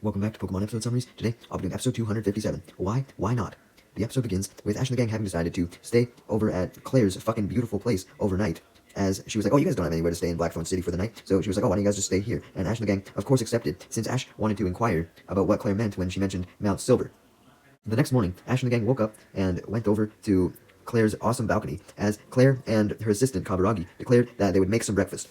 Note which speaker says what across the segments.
Speaker 1: Welcome back to Pokemon episode summaries. Today, I'll be doing episode 257. Why? Why not? The episode begins with Ash and the gang having decided to stay over at Claire's fucking beautiful place overnight. As she was like, oh, you guys don't have anywhere to stay in Blackthorn City for the night. So she was like, oh, why don't you guys just stay here? And Ash and the gang, of course, accepted, since Ash wanted to inquire about what Claire meant when she mentioned Mount Silver. The next morning, Ash and the gang woke up and went over to Claire's awesome balcony, as Claire and her assistant, Kaburagi, declared that they would make some breakfast.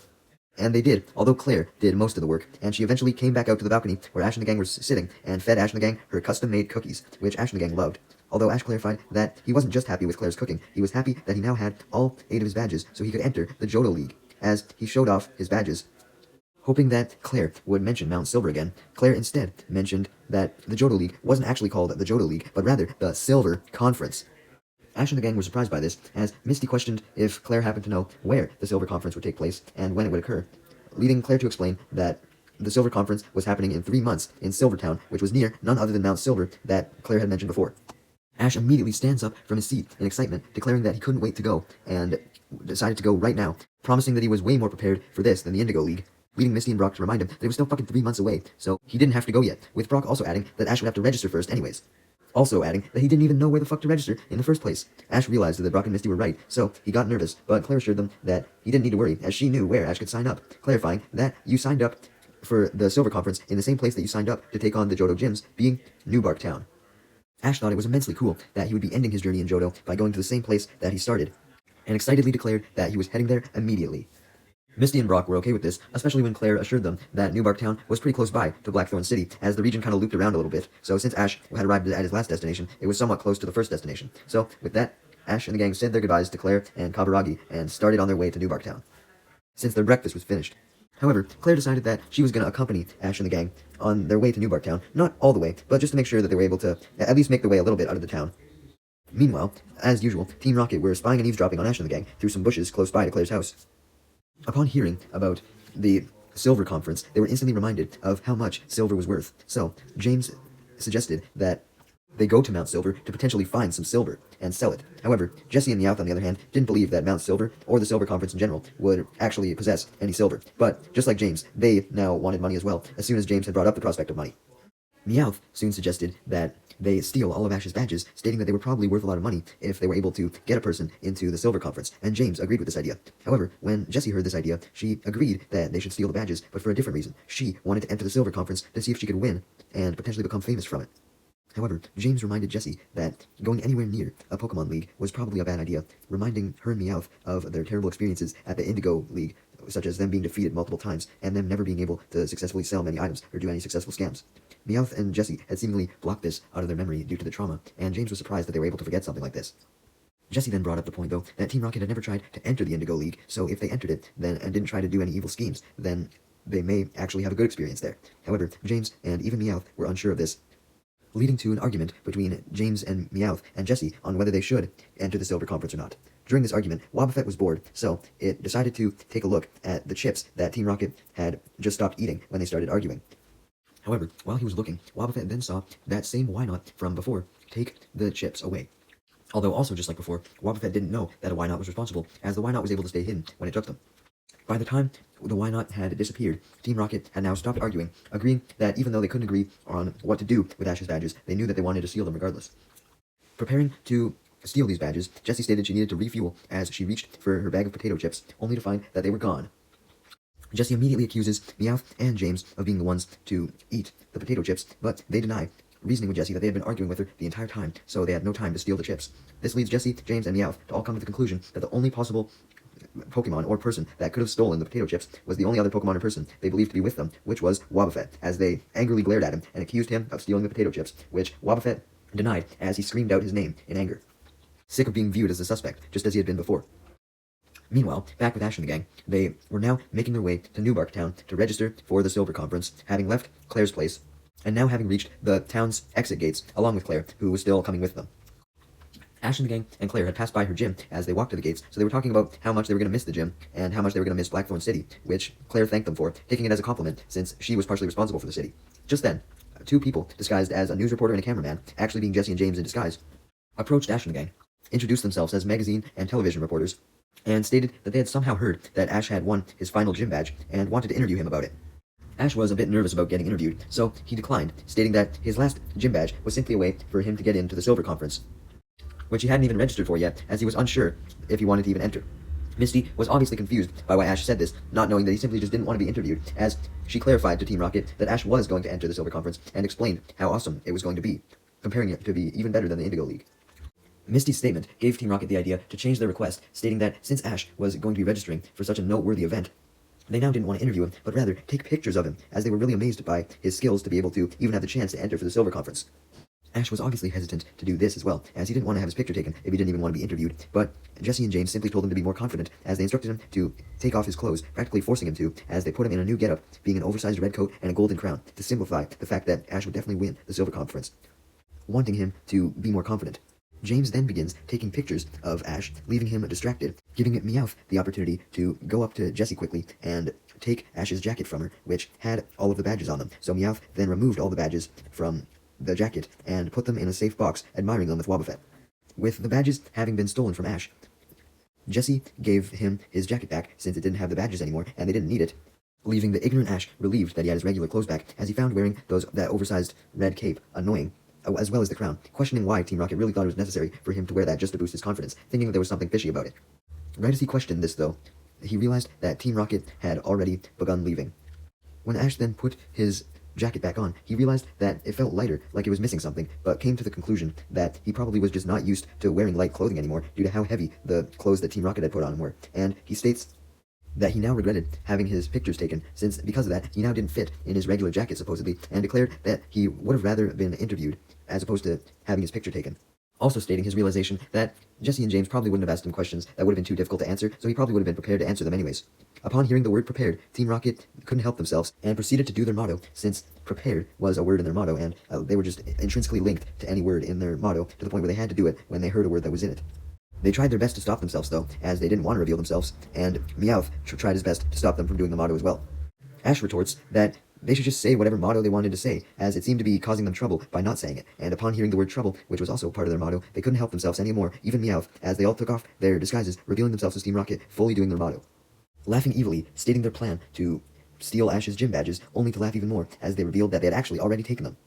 Speaker 1: And they did, although Claire did most of the work, and she eventually came back out to the balcony where Ash and the gang were sitting and fed Ash and the gang her custom-made cookies, which Ash and the gang loved. Although Ash clarified that he wasn't just happy with Claire's cooking, he was happy that he now had all 8 of his badges so he could enter the Johto League, as he showed off his badges. Hoping that Claire would mention Mount Silver again, Claire instead mentioned that the Johto League wasn't actually called the Johto League, but rather the Silver Conference. Ash and the gang were surprised by this, as Misty questioned if Claire happened to know where the Silver Conference would take place and when it would occur, leading Claire to explain that the Silver Conference was happening in 3 months in Silvertown, which was near none other than Mount Silver that Claire had mentioned before. Ash immediately stands up from his seat in excitement, declaring that he couldn't wait to go, and decided to go right now, promising that he was way more prepared for this than the Indigo League, leading Misty and Brock to remind him that it was still fucking 3 months away, so he didn't have to go yet, with Brock also adding that Ash would have to register first anyways. Also adding that he didn't even know where the fuck to register in the first place. Ash realized that Brock and Misty were right, so he got nervous, but Claire assured them that he didn't need to worry, as she knew where Ash could sign up, clarifying that you signed up for the Silver Conference in the same place that you signed up to take on the Johto gyms, being Newbark Town. Ash thought it was immensely cool that he would be ending his journey in Johto by going to the same place that he started, and excitedly declared that he was heading there immediately. Misty and Brock were okay with this, especially when Claire assured them that Newbark Town was pretty close by to Blackthorn City, as the region kind of looped around a little bit, so since Ash had arrived at his last destination, it was somewhat close to the first destination. So, with that, Ash and the gang said their goodbyes to Claire and Kaburagi, and started on their way to Newbark Town, since their breakfast was finished. However, Claire decided that she was going to accompany Ash and the gang on their way to Newbark Town, not all the way, but just to make sure that they were able to at least make their way a little bit out of the town. Meanwhile, as usual, Team Rocket were spying and eavesdropping on Ash and the gang through some bushes close by to Claire's house. Upon hearing about the Silver Conference, they were instantly reminded of how much silver was worth. So, James suggested that they go to Mount Silver to potentially find some silver and sell it. However, Jesse and Meowth, on the other hand, didn't believe that Mount Silver, or the Silver Conference in general, would actually possess any silver. But, just like James, they now wanted money as well, as soon as James had brought up the prospect of money. Meowth soon suggested that they steal all of Ash's badges, stating that they were probably worth a lot of money if they were able to get a person into the Silver Conference, and James agreed with this idea. However, when Jessie heard this idea, she agreed that they should steal the badges, but for a different reason. She wanted to enter the Silver Conference to see if she could win, and potentially become famous from it. However, James reminded Jessie that going anywhere near a Pokemon League was probably a bad idea, reminding her and Meowth of their terrible experiences at the Indigo League, such as them being defeated multiple times, and them never being able to successfully sell many items or do any successful scams. Meowth and Jessie had seemingly blocked this out of their memory due to the trauma, and James was surprised that they were able to forget something like this. Jessie then brought up the point, though, that Team Rocket had never tried to enter the Indigo League, so if they entered it then and didn't try to do any evil schemes, then they may actually have a good experience there. However, James and even Meowth were unsure of this, leading to an argument between James and Meowth and Jessie on whether they should enter the Silver Conference or not. During this argument, Wobbuffet was bored, so it decided to take a look at the chips that Team Rocket had just stopped eating when they started arguing. However, while he was looking, Wobbuffet then saw that same Wynot from before take the chips away. Although also just like before, Wobbuffet didn't know that a Wynot was responsible, as the Wynot was able to stay hidden when it took them. By the time the Wynot had disappeared, Team Rocket had now stopped arguing, agreeing that even though they couldn't agree on what to do with Ash's badges, they knew that they wanted to steal them regardless. Preparing to steal these badges, Jessie stated she needed to refuel as she reached for her bag of potato chips, only to find that they were gone. Jessie immediately accuses Meowth and James of being the ones to eat the potato chips, but they deny, reasoning with Jessie that they had been arguing with her the entire time, so they had no time to steal the chips. This leads Jessie, James, and Meowth to all come to the conclusion that the only possible Pokemon or person that could have stolen the potato chips was the only other Pokemon or person they believed to be with them, which was Wobbuffet, as they angrily glared at him and accused him of stealing the potato chips, which Wobbuffet denied as he screamed out his name in anger, sick of being viewed as a suspect, just as he had been before. Meanwhile, back with Ash and the gang, they were now making their way to Newbark Town to register for the Silver Conference, having left Claire's place, and now having reached the town's exit gates, along with Claire, who was still coming with them. Ash and the gang and Claire had passed by her gym as they walked to the gates, so they were talking about how much they were going to miss the gym, and how much they were going to miss Blackthorn City, which Claire thanked them for, taking it as a compliment, since she was partially responsible for the city. Just then, 2 people, disguised as a news reporter and a cameraman, actually being Jessie and James in disguise, approached Ash and the gang, introduced themselves as magazine and television reporters, and stated that they had somehow heard that Ash had won his final gym badge and wanted to interview him about it. Ash was a bit nervous about getting interviewed, so he declined, stating that his last gym badge was simply a way for him to get into the Silver Conference, which he hadn't even registered for yet, as he was unsure if he wanted to even enter. Misty was obviously confused by why Ash said this, not knowing that he simply just didn't want to be interviewed, as she clarified to Team Rocket that Ash was going to enter the Silver Conference and explained how awesome it was going to be, comparing it to be even better than the Indigo League. Misty's statement gave Team Rocket the idea to change their request, stating that since Ash was going to be registering for such a noteworthy event, they now didn't want to interview him, but rather take pictures of him, as they were really amazed by his skills to be able to even have the chance to enter for the Silver Conference. Ash was obviously hesitant to do this as well, as he didn't want to have his picture taken if he didn't even want to be interviewed, but Jesse and James simply told him to be more confident, as they instructed him to take off his clothes, practically forcing him to, as they put him in a new getup, being an oversized red coat and a golden crown, to simplify the fact that Ash would definitely win the Silver Conference, wanting him to be more confident. James then begins taking pictures of Ash, leaving him distracted, giving Meowth the opportunity to go up to Jessie quickly and take Ash's jacket from her, which had all of the badges on them. So Meowth then removed all the badges from the jacket and put them in a safe box, admiring them with Wobbuffet. With the badges having been stolen from Ash, Jessie gave him his jacket back since it didn't have the badges anymore and they didn't need it, leaving the ignorant Ash relieved that he had his regular clothes back, as he found wearing that oversized red cape annoying, as well as the crown, questioning why Team Rocket really thought it was necessary for him to wear that just to boost his confidence, thinking that there was something fishy about it. Right as he questioned this, though, he realized that Team Rocket had already begun leaving. When Ash then put his jacket back on, he realized that it felt lighter, like it was missing something, but came to the conclusion that he probably was just not used to wearing light clothing anymore due to how heavy the clothes that Team Rocket had put on him were, and he states that he now regretted having his pictures taken, since because of that, he now didn't fit in his regular jacket supposedly, and declared that he would have rather been interviewed as opposed to having his picture taken. Also stating his realization that Jesse and James probably wouldn't have asked him questions that would have been too difficult to answer, so he probably would have been prepared to answer them anyways. Upon hearing the word prepared, Team Rocket couldn't help themselves and proceeded to do their motto, since prepared was a word in their motto, and they were just intrinsically linked to any word in their motto to the point where they had to do it when they heard a word that was in it. They tried their best to stop themselves, though, as they didn't want to reveal themselves, and Meowth tried his best to stop them from doing the motto as well. Ash retorts that they should just say whatever motto they wanted to say, as it seemed to be causing them trouble by not saying it, and upon hearing the word trouble, which was also part of their motto, they couldn't help themselves anymore, even Meowth, as they all took off their disguises, revealing themselves as Team Rocket, fully doing their motto. Laughing evilly, stating their plan to steal Ash's gym badges, only to laugh even more, as they revealed that they had actually already taken them.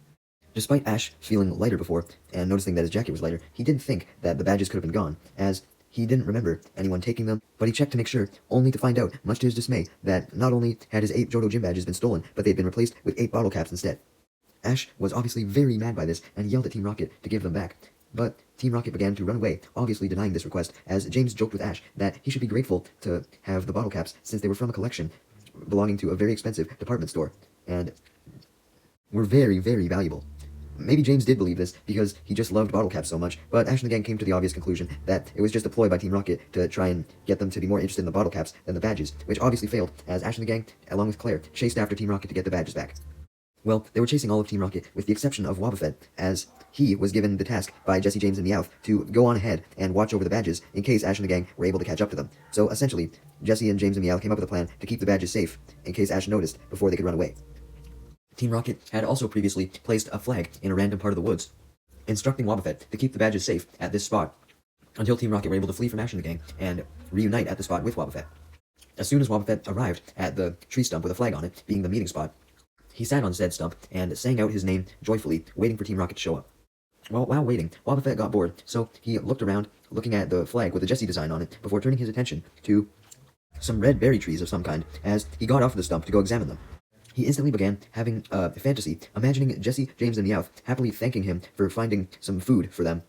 Speaker 1: Despite Ash feeling lighter before, and noticing that his jacket was lighter, he didn't think that the badges could have been gone, as he didn't remember anyone taking them, but he checked to make sure, only to find out, much to his dismay, that not only had his 8 Johto gym badges been stolen, but they had been replaced with 8 bottle caps instead. Ash was obviously very mad by this, and yelled at Team Rocket to give them back. But Team Rocket began to run away, obviously denying this request, as James joked with Ash that he should be grateful to have the bottle caps, since they were from a collection belonging to a very expensive department store, and were very, very valuable. Maybe James did believe this because he just loved bottle caps so much, but Ash and the gang came to the obvious conclusion that it was just a ploy by Team Rocket to try and get them to be more interested in the bottle caps than the badges, which obviously failed, as Ash and the gang, along with Claire, chased after Team Rocket to get the badges back. Well, they were chasing all of Team Rocket, with the exception of Wobbuffet, as he was given the task by Jesse, James, and Meowth to go on ahead and watch over the badges in case Ash and the gang were able to catch up to them. So essentially, Jesse and James and Meowth came up with a plan to keep the badges safe in case Ash noticed before they could run away. Team Rocket had also previously placed a flag in a random part of the woods, instructing Wobbuffet to keep the badges safe at this spot, until Team Rocket were able to flee from Ash and the gang and reunite at the spot with Wobbuffet. As soon as Wobbuffet arrived at the tree stump with a flag on it, being the meeting spot, he sat on said stump and sang out his name joyfully, waiting for Team Rocket to show up. Well, while waiting, Wobbuffet got bored, so he looked around, looking at the flag with the Jesse design on it, before turning his attention to some red berry trees of some kind, as he got off the stump to go examine them. He instantly began having a fantasy, imagining Jesse, James, and Meowth happily thanking him for finding some food for them,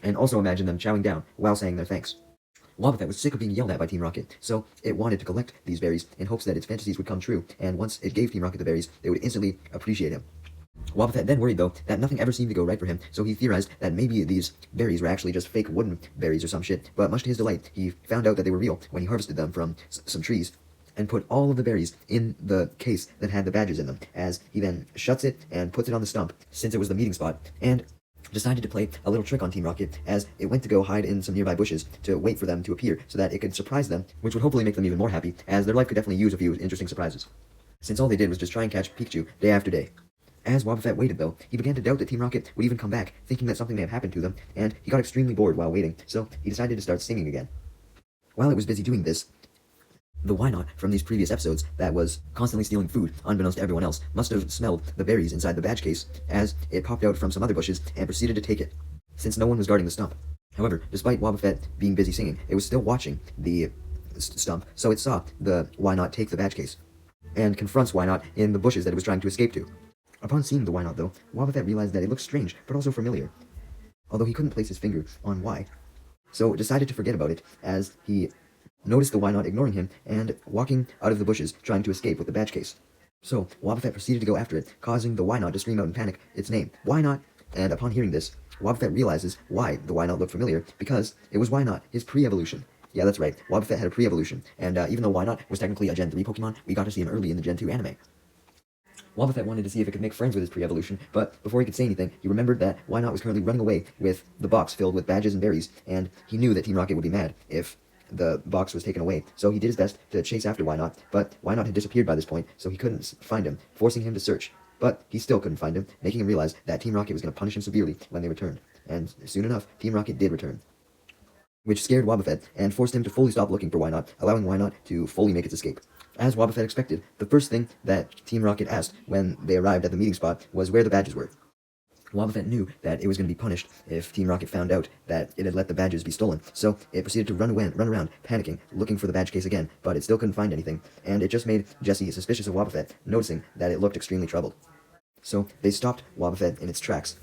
Speaker 1: and also imagined them chowing down while saying their thanks. Wobbuffet was sick of being yelled at by Team Rocket, so it wanted to collect these berries in hopes that its fantasies would come true, and once it gave Team Rocket the berries, they would instantly appreciate him. Wobbuffet then worried, though, that nothing ever seemed to go right for him, so he theorized that maybe these berries were actually just fake wooden berries or some shit, but much to his delight, he found out that they were real when he harvested them from some trees, and put all of the berries in the case that had the badges in them, as he then shuts it and puts it on the stump, since it was the meeting spot, and decided to play a little trick on Team Rocket, as it went to go hide in some nearby bushes to wait for them to appear, so that it could surprise them, which would hopefully make them even more happy, as their life could definitely use a few interesting surprises, since all they did was just try and catch Pikachu day after day. As Wobbuffet waited, though, he began to doubt that Team Rocket would even come back, thinking that something may have happened to them, and he got extremely bored while waiting, so he decided to start singing again. While it was busy doing this, The Why Not from these previous episodes that was constantly stealing food, unbeknownst to everyone else, must have smelled the berries inside the badge case as it popped out from some other bushes and proceeded to take it, since no one was guarding the stump. However, despite Wobbuffet being busy singing, it was still watching the stump, so it saw the Why Not take the badge case, and confronts Why Not in the bushes that it was trying to escape to. Upon seeing the Why Not, though, Wobbuffet realized that it looked strange, but also familiar, although he couldn't place his finger on why. So decided to forget about it, as he noticed the Why Not ignoring him and walking out of the bushes, trying to escape with the badge case. So Wobbuffet proceeded to go after it, causing the Why Not to scream out in panic its name, Why Not? And upon hearing this, Wobbuffet realizes why the Why Not looked familiar, because it was Why Not, his pre-evolution. Yeah, that's right, Wobbuffet had a pre-evolution, and even though Why Not was technically a Gen 3 Pokemon, we got to see him early in the Gen 2 anime. Wobbuffet wanted to see if it could make friends with his pre-evolution, but before he could say anything, he remembered that Why Not was currently running away with the box filled with badges and berries, and he knew that Team Rocket would be mad if the box was taken away, so he did his best to chase after Why Not, but Why Not had disappeared by this point, so he couldn't find him, forcing him to search. But he still couldn't find him, making him realize that Team Rocket was going to punish him severely when they returned. And soon enough, Team Rocket did return, which scared Wobbuffet and forced him to fully stop looking for Why Not, allowing Why Not to fully make its escape. As Wobbuffet expected, the first thing that Team Rocket asked when they arrived at the meeting spot was where the badges were. Wobbuffet knew that it was going to be punished if Team Rocket found out that it had let the badges be stolen, so it proceeded to run around, panicking, looking for the badge case again, but it still couldn't find anything, and it just made Jessie suspicious of Wobbuffet, noticing that it looked extremely troubled. So they stopped Wobbuffet in its tracks,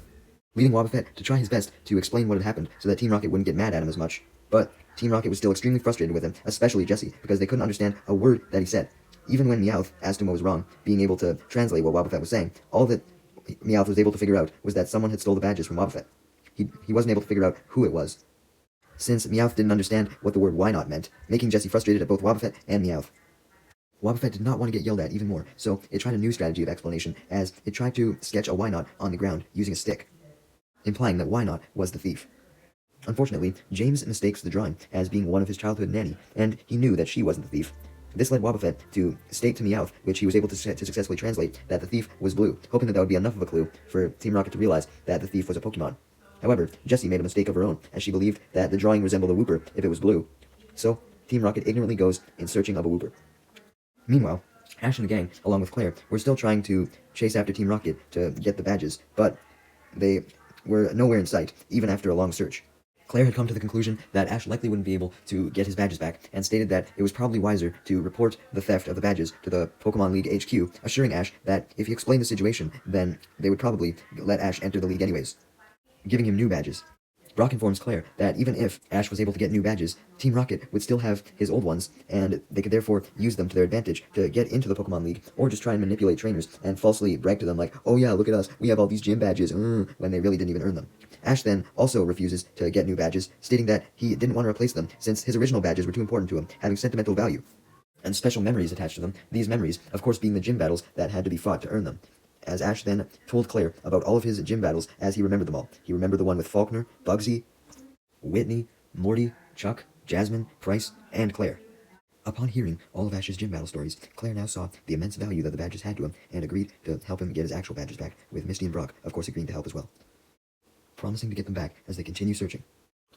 Speaker 1: leading Wobbuffet to try his best to explain what had happened so that Team Rocket wouldn't get mad at him as much. But Team Rocket was still extremely frustrated with him, especially Jessie, because they couldn't understand a word that he said. Even when Meowth asked him what was wrong, being able to translate what Wobbuffet was saying, all that Meowth was able to figure out was that someone had stole the badges from Wobbuffet. He wasn't able to figure out who it was, since Meowth didn't understand what the word Why Not meant, making Jessie frustrated at both Wobbuffet and Meowth. Wobbuffet did not want to get yelled at even more, so it tried a new strategy of explanation, as it tried to sketch a Why Not on the ground using a stick, implying that Why Not was the thief. Unfortunately, James mistakes the drawing as being one of his childhood nanny, and he knew that she wasn't the thief. This led Wobbuffet to state to Meowth, which he was able to successfully translate, that the thief was blue, hoping that would be enough of a clue for Team Rocket to realize that the thief was a Pokemon. However, Jessie made a mistake of her own, as she believed that the drawing resembled a Wooper if it was blue. So, Team Rocket ignorantly goes in searching of a Wooper. Meanwhile, Ash and the gang, along with Claire, were still trying to chase after Team Rocket to get the badges, but they were nowhere in sight, even after a long search. Claire had come to the conclusion that Ash likely wouldn't be able to get his badges back, and stated that it was probably wiser to report the theft of the badges to the Pokemon League HQ, assuring Ash that if he explained the situation, then they would probably let Ash enter the league anyways, giving him new badges. Brock informs Claire that even if Ash was able to get new badges, Team Rocket would still have his old ones, and they could therefore use them to their advantage to get into the Pokemon League, or just try and manipulate trainers and falsely brag to them like, oh yeah, look at us, we have all these gym badges, when they really didn't even earn them. Ash then also refuses to get new badges, stating that he didn't want to replace them since his original badges were too important to him, having sentimental value and special memories attached to them, these memories, of course, being the gym battles that had to be fought to earn them. As Ash then told Claire about all of his gym battles as he remembered them all. He remembered the one with Faulkner, Bugsy, Whitney, Morty, Chuck, Jasmine, Price, and Claire. Upon hearing all of Ash's gym battle stories, Claire now saw the immense value that the badges had to him, and agreed to help him get his actual badges back, with Misty and Brock, of course, agreeing to help as well, promising to get them back as they continue searching.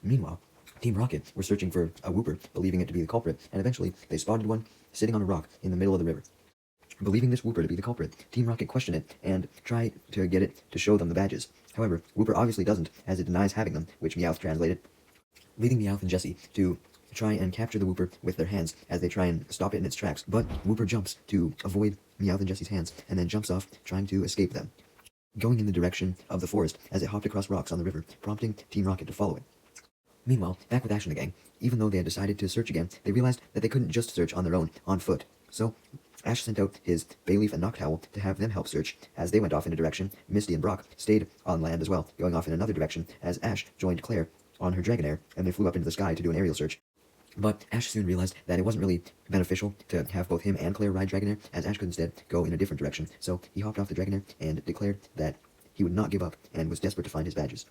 Speaker 1: Meanwhile, Team Rocket were searching for a Wooper, believing it to be the culprit, and eventually they spotted one sitting on a rock in the middle of the river. Believing this Wooper to be the culprit, Team Rocket questioned it and tried to get it to show them the badges. However, Wooper obviously doesn't, as it denies having them, which Meowth translated, leading Meowth and Jessie to try and capture the Wooper with their hands as they try and stop it in its tracks. But Wooper jumps to avoid Meowth and Jessie's hands and then jumps off, trying to escape them, going in the direction of the forest as it hopped across rocks on the river, prompting Team Rocket to follow it. Meanwhile, back with Ash and the gang, even though they had decided to search again, they realized that they couldn't just search on their own, on foot. So, Ash sent out his Bayleaf and Noctowl to have them help search. As they went off in a direction, Misty and Brock stayed on land as well, going off in another direction, as Ash joined Claire on her Dragonair, and they flew up into the sky to do an aerial search. But Ash soon realized that it wasn't really beneficial to have both him and Claire ride Dragonair, as Ash could instead go in a different direction. So he hopped off the Dragonair and declared that he would not give up, and was desperate to find his badges.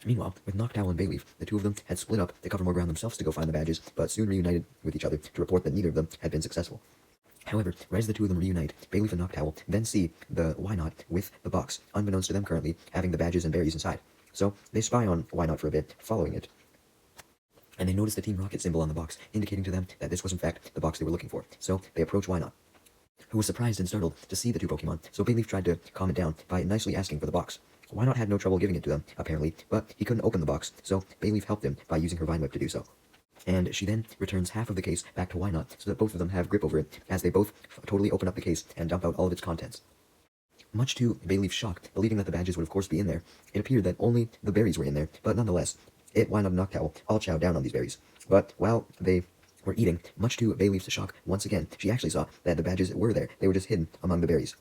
Speaker 1: Meanwhile, with Noctowl and Bayleaf, the two of them had split up to cover more ground themselves to go find the badges, but soon reunited with each other to report that neither of them had been successful. However, right as the two of them reunite, Bayleaf and Noctowl then see the Why Not with the box, unbeknownst to them currently, having the badges and berries inside. So they spy on Why Not for a bit, following it. and they noticed the Team Rocket symbol on the box, indicating to them that this was in fact the box they were looking for. So they approached Why Not, who was surprised and startled to see the two Pokemon, so Bayleaf tried to calm it down by nicely asking for the box. Why Not had no trouble giving it to them, apparently, but he couldn't open the box, so Bayleaf helped him by using her Vine Whip to do so. And she then returns half of the case back to Why Not, so that both of them have grip over it, as they both totally open up the case and dump out all of its contents. Much to Bayleaf's shock, believing that the badges would of course be in there, it appeared that only the berries were in there, but nonetheless, Why Not, and Noctowl all chowed down on these berries. But while they were eating, much to Bayleaf's shock, once again, she actually saw that the badges were there. They were just hidden among the berries.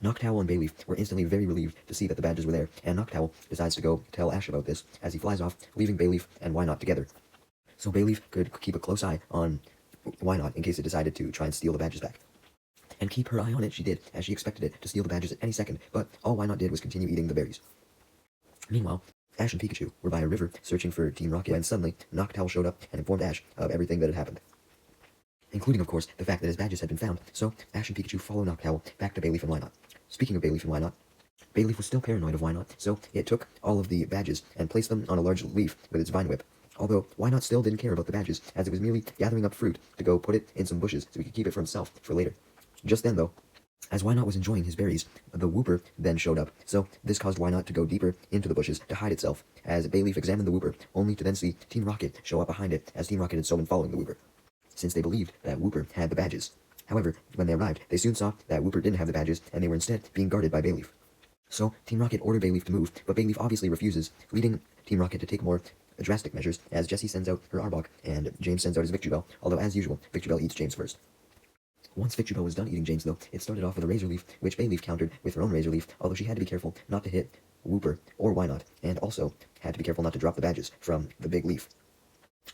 Speaker 1: Noctowl and Bayleaf were instantly very relieved to see that the badges were there, and Noctowl decides to go tell Ash about this as he flies off, leaving Bayleaf and Why Not together. So Bayleaf could keep a close eye on Why Not in case it decided to try and steal the badges back. And keep her eye on it she did, as she expected it to steal the badges at any second, but all Why Not did was continue eating the berries. Meanwhile, Ash and Pikachu were by a river searching for Team Rocket when suddenly Noctowl showed up and informed Ash of everything that had happened, including, of course, the fact that his badges had been found. So Ash and Pikachu follow Noctowl back to Bayleaf and Why Not. Speaking of Bayleaf and Why Not, Bayleaf was still paranoid of Why Not, so it took all of the badges and placed them on a large leaf with its Vine Whip. Although Why Not still didn't care about the badges, as it was merely gathering up fruit to go put it in some bushes so he could keep it for himself for later. Just then, though, as Why Not was enjoying his berries, the Wooper then showed up, so this caused Why Not to go deeper into the bushes to hide itself, as Bayleaf examined the Wooper, only to then see Team Rocket show up behind it, as Team Rocket had so been following the Wooper, since they believed that Wooper had the badges. However, when they arrived, they soon saw that Wooper didn't have the badges, and they were instead being guarded by Bayleaf. So, Team Rocket ordered Bayleaf to move, but Bayleaf obviously refuses, leading Team Rocket to take more drastic measures, as Jessie sends out her Arbok, and James sends out his Victreebel, although as usual, Victreebel eats James first. Once Victreebel was done eating James, though, it started off with a Razor Leaf, which Bayleaf countered with her own Razor Leaf, although she had to be careful not to hit Wooper or Why Not, and also had to be careful not to drop the badges from the big leaf.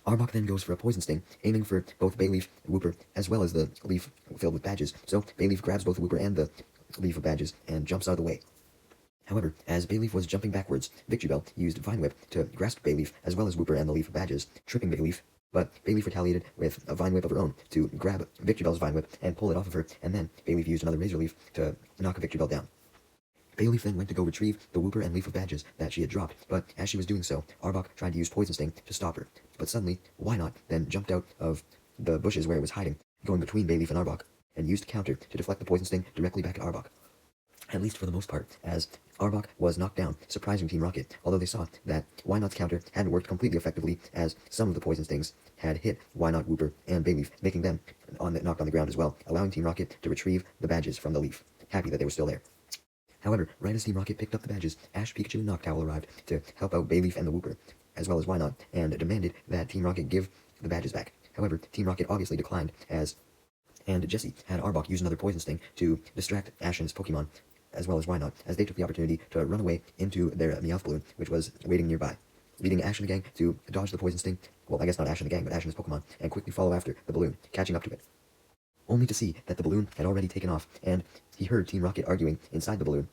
Speaker 1: Arbok then goes for a Poison Sting, aiming for both Bayleaf and Wooper, as well as the leaf filled with badges, so Bayleaf grabs both Wooper and the leaf of badges, and jumps out of the way. However, as Bayleaf was jumping backwards, Victreebel used Vine Whip to grasp Bayleaf, as well as Wooper and the leaf of badges, tripping Bayleaf, but Bayleaf retaliated with a Vine Whip of her own to grab Victreebel's Vine Whip and pull it off of her, and then Bayleaf used another Razor Leaf to knock Victreebel down. Bayleaf then went to go retrieve the Wooper and leaf of badges that she had dropped, but as she was doing so, Arbok tried to use Poison Sting to stop her. But suddenly, Why Not then jumped out of the bushes where it was hiding, going between Bayleaf and Arbok, and used counter to deflect the Poison Sting directly back at Arbok. At least for the most part, as Arbok was knocked down, surprising Team Rocket, although they saw that Why Not's counter hadn't worked completely effectively, as some of the Poison Stings had hit Why Not, Wooper, and Bayleaf, making them knocked on the ground as well, allowing Team Rocket to retrieve the badges from the leaf, happy that they were still there. However, right as Team Rocket picked up the badges, Ash, Pikachu, and Noctowl arrived to help out Bayleaf and the Wooper, as well as Why Not, and demanded that Team Rocket give the badges back. However, Team Rocket obviously declined, and Jessie had Arbok use another Poison Sting to distract Ash and his Pokemon, as well as Why Not, as they took the opportunity to run away into their Meowth balloon, which was waiting nearby, leading Ash and the gang to dodge the Poison Sting, well, I guess not Ash and the gang, but Ash and his Pokemon, and quickly follow after the balloon, catching up to it. Only to see that the balloon had already taken off, and he heard Team Rocket arguing inside the balloon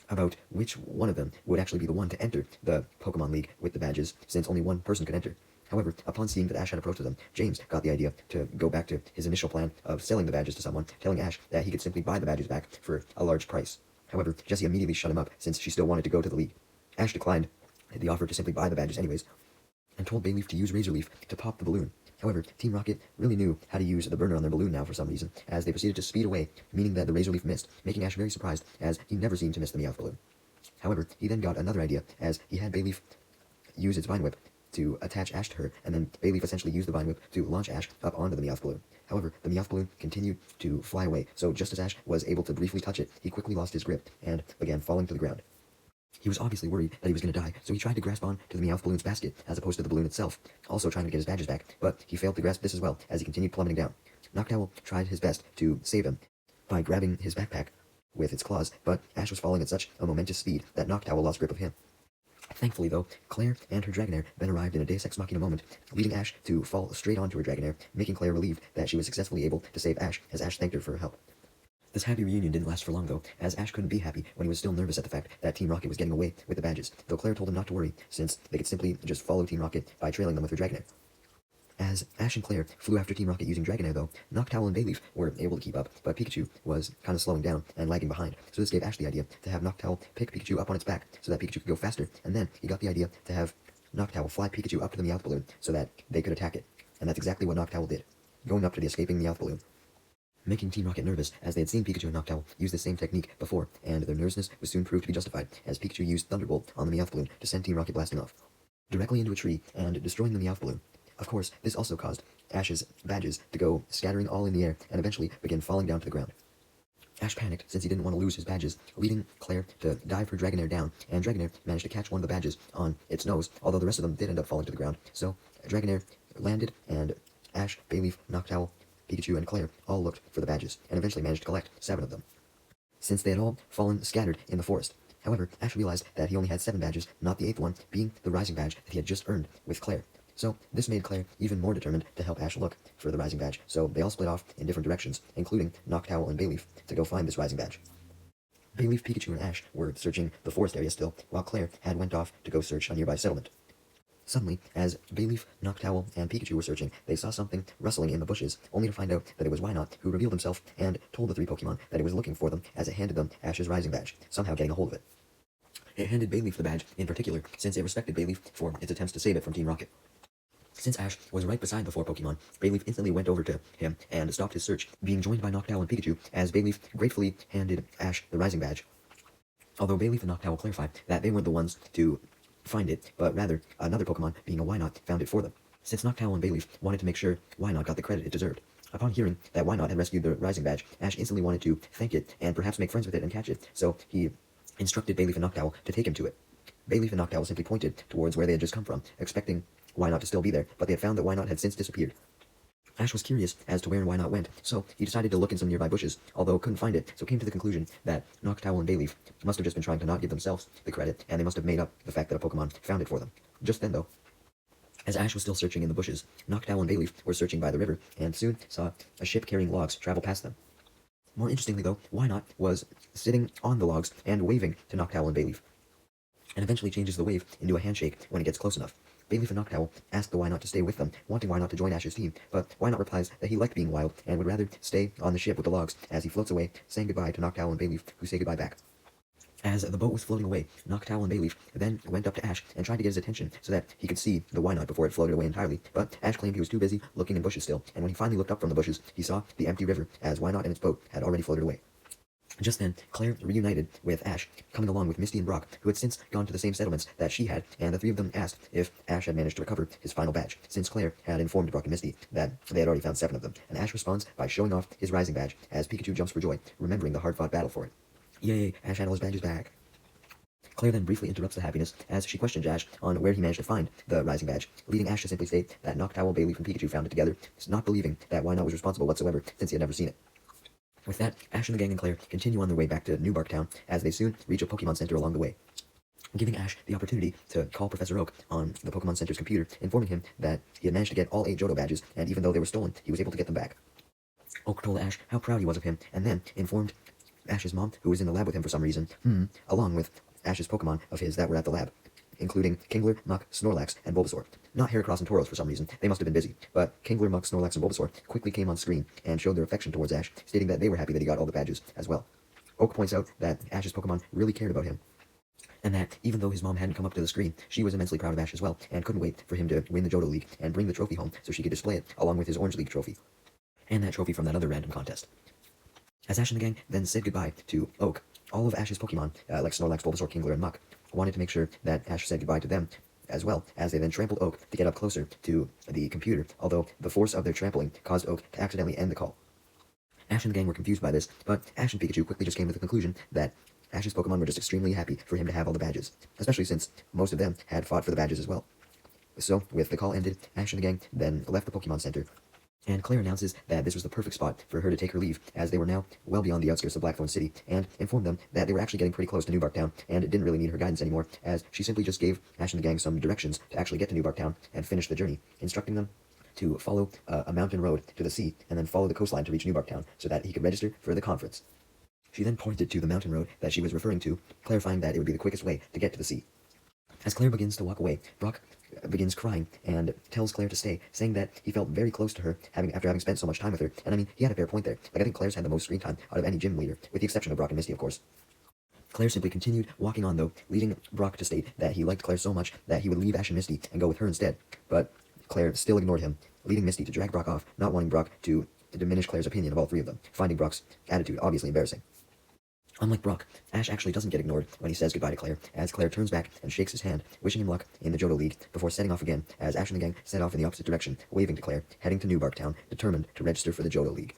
Speaker 1: about which one of them would actually be the one to enter the Pokemon League with the badges, since only one person could enter. However, upon seeing that Ash had approached them, James got the idea to go back to his initial plan of selling the badges to someone, telling Ash that he could simply buy the badges back for a large price. However, Jessie immediately shut him up, since she still wanted to go to the league. Ash declined the offer to simply buy the badges anyways, and told Bayleaf to use Razor Leaf to pop the balloon. However, Team Rocket really knew how to use the burner on their balloon now for some reason, as they proceeded to speed away, meaning that the Razor Leaf missed, making Ash very surprised, as he never seemed to miss the Meowth balloon. However, he then got another idea, as he had Bayleaf use its Vine Whip to attach Ash to her, and then Bayleaf essentially used the Vine Whip to launch Ash up onto the Meowth balloon. However, the Meowth balloon continued to fly away, so just as Ash was able to briefly touch it, he quickly lost his grip, and began falling to the ground. He was obviously worried that he was going to die, so he tried to grasp on to the Meowth balloon's basket, as opposed to the balloon itself, also trying to get his badges back, but he failed to grasp this as well, as he continued plummeting down. Noctowl tried his best to save him by grabbing his backpack with its claws, but Ash was falling at such a momentous speed that Noctowl lost grip of him. Thankfully, though, Claire and her Dragonair then arrived in a Deus Ex Machina moment, leading Ash to fall straight onto her Dragonair, making Claire relieved that she was successfully able to save Ash, as Ash thanked her for her help. This happy reunion didn't last for long, though, as Ash couldn't be happy when he was still nervous at the fact that Team Rocket was getting away with the badges, though Claire told him not to worry, since they could simply just follow Team Rocket by trailing them with her Dragonair. As Ash and Claire flew after Team Rocket using Dragonair, though, Noctowl and Bayleaf were able to keep up, but Pikachu was kind of slowing down and lagging behind, so this gave Ash the idea to have Noctowl pick Pikachu up on its back so that Pikachu could go faster, and then he got the idea to have Noctowl fly Pikachu up to the Meowth balloon so that they could attack it, and that's exactly what Noctowl did, going up to the escaping Meowth balloon. Making Team Rocket nervous, as they had seen Pikachu and Noctowl use the same technique before, and their nervousness was soon proved to be justified, as Pikachu used Thunderbolt on the Meowth balloon to send Team Rocket blasting off, directly into a tree and destroying the Meowth balloon. Of course, this also caused Ash's badges to go scattering all in the air and eventually begin falling down to the ground. Ash panicked since he didn't want to lose his badges, leading Claire to dive her Dragonair down, and Dragonair managed to catch one of the badges on its nose, although the rest of them did end up falling to the ground. So Dragonair landed, and Ash, Bayleaf, Noctowl, Pikachu, and Claire all looked for the badges, and eventually managed to collect 7 of them, since they had all fallen scattered in the forest. However, Ash realized that he only had 7 badges, not the 8th one, being the Rising Badge that he had just earned with Claire. So this made Claire even more determined to help Ash look for the Rising Badge, so they all split off in different directions, including Noctowl and Bayleaf, to go find this Rising Badge. Bayleaf, Pikachu, and Ash were searching the forest area still, while Claire had went off to go search a nearby settlement. Suddenly, as Bayleaf, Noctowl, and Pikachu were searching, they saw something rustling in the bushes, only to find out that it was Wynot, who revealed himself and told the 3 Pokemon that it was looking for them as it handed them Ash's Rising Badge, somehow getting a hold of it. It handed Bayleaf the badge in particular, since it respected Bayleaf for its attempts to save it from Team Rocket. Since Ash was right beside the 4 Pokemon, Bayleaf instantly went over to him and stopped his search, being joined by Noctowl and Pikachu, as Bayleaf gratefully handed Ash the Rising Badge. Although Bayleaf and Noctowl clarified that they weren't the ones to find it, but rather another Pokemon, being a Wynot, found it for them, since Noctowl and Bayleaf wanted to make sure Wynot got the credit it deserved. Upon hearing that Wynot had rescued the Rising Badge, Ash instantly wanted to thank it and perhaps make friends with it and catch it, so he instructed Bayleaf and Noctowl to take him to it. Bayleaf and Noctowl simply pointed towards where they had just come from, expecting Wynot to still be there, but they had found that Wynot had since disappeared. Ash was curious as to where Wynot went, so he decided to look in some nearby bushes, although couldn't find it, so came to the conclusion that Noctowl and Bayleaf must have just been trying to not give themselves the credit, and they must have made up the fact that a Pokemon found it for them. Just then, though, as Ash was still searching in the bushes, Noctowl and Bayleaf were searching by the river, and soon saw a ship carrying logs travel past them. More interestingly, though, Wynot was sitting on the logs and waving to Noctowl and Bayleaf, and eventually changes the wave into a handshake when it gets close enough. Bayleaf and Noctowl ask the Wynot to stay with them, wanting Wynot to join Ash's team, but Wynot replies that he liked being wild and would rather stay on the ship with the logs, as he floats away, saying goodbye to Noctowl and Bayleaf, who say goodbye back. As the boat was floating away, Noctowl and Bayleaf then went up to Ash and tried to get his attention so that he could see the Wynot before it floated away entirely, but Ash claimed he was too busy looking in bushes still, and when he finally looked up from the bushes, he saw the empty river, as Wynot and its boat had already floated away. Just then, Claire reunited with Ash, coming along with Misty and Brock, who had since gone to the same settlements that she had, and the 3 of them asked if Ash had managed to recover his final badge, since Claire had informed Brock and Misty that they had already found 7 of them, and Ash responds by showing off his Rising Badge, as Pikachu jumps for joy, remembering the hard-fought battle for it. Yay, Ash had all his badges back. Claire then briefly interrupts the happiness as she questions Ash on where he managed to find the Rising Badge, leading Ash to simply state that Noctowl, Bayleaf, and Pikachu found it together, not believing that Wynot was responsible whatsoever, since he had never seen it. With that, Ash and the gang and Claire continue on their way back to New Bark Town, as they soon reach a Pokemon Center along the way, giving Ash the opportunity to call Professor Oak on the Pokemon Center's computer, informing him that he had managed to get all 8 Johto badges, and even though they were stolen, he was able to get them back. Oak told Ash how proud he was of him, and then informed Ash's mom, who was in the lab with him for some reason, along with Ash's Pokemon of his that were at the lab, including Kingler, Muk, Snorlax, and Bulbasaur. Not Heracross and Tauros for some reason, they must have been busy, but Kingler, Muk, Snorlax, and Bulbasaur quickly came on screen and showed their affection towards Ash, stating that they were happy that he got all the badges as well. Oak points out that Ash's Pokemon really cared about him, and that even though his mom hadn't come up to the screen, she was immensely proud of Ash as well, and couldn't wait for him to win the Johto League and bring the trophy home so she could display it along with his Orange League trophy, and that trophy from that other random contest. As Ash and the gang then said goodbye to Oak, all of Ash's Pokemon, like Snorlax, Bulbasaur, Kingler, and Muk, wanted to make sure that Ash said goodbye to them as well, as they then trampled Oak to get up closer to the computer, although the force of their trampling caused Oak to accidentally end the call. Ash and the gang were confused by this, but Ash and Pikachu quickly just came to the conclusion that Ash's Pokemon were just extremely happy for him to have all the badges, especially since most of them had fought for the badges as well. So, with the call ended, Ash and the gang then left the Pokemon Center, and Claire announces that this was the perfect spot for her to take her leave, as they were now well beyond the outskirts of Blackthorn City, and informed them that they were actually getting pretty close to New Bark Town, and didn't really need her guidance anymore, as she simply just gave Ash and the gang some directions to actually get to New Bark Town and finish the journey, instructing them to follow a mountain road to the sea, and then follow the coastline to reach New Bark Town, so that he could register for the conference. She then pointed to the mountain road that she was referring to, clarifying that it would be the quickest way to get to the sea. As Claire begins to walk away, Brock begins crying and tells Claire to stay, saying that he felt very close to her after having spent so much time with her. And I mean, he had a fair point there. Like, I think Claire's had the most screen time out of any gym leader, with the exception of Brock and Misty, of course. Claire simply continued walking on, though, leading Brock to state that he liked Claire so much that he would leave Ash and Misty and go with her instead. But Claire still ignored him, leading Misty to drag Brock off, not wanting Brock to diminish Claire's opinion of all three of them, finding Brock's attitude obviously embarrassing. Unlike Brock, Ash actually doesn't get ignored when he says goodbye to Claire, as Claire turns back and shakes his hand, wishing him luck in the Johto League, before setting off again, as Ash and the gang set off in the opposite direction, waving to Claire, heading to New Barktown, determined to register for the Johto League.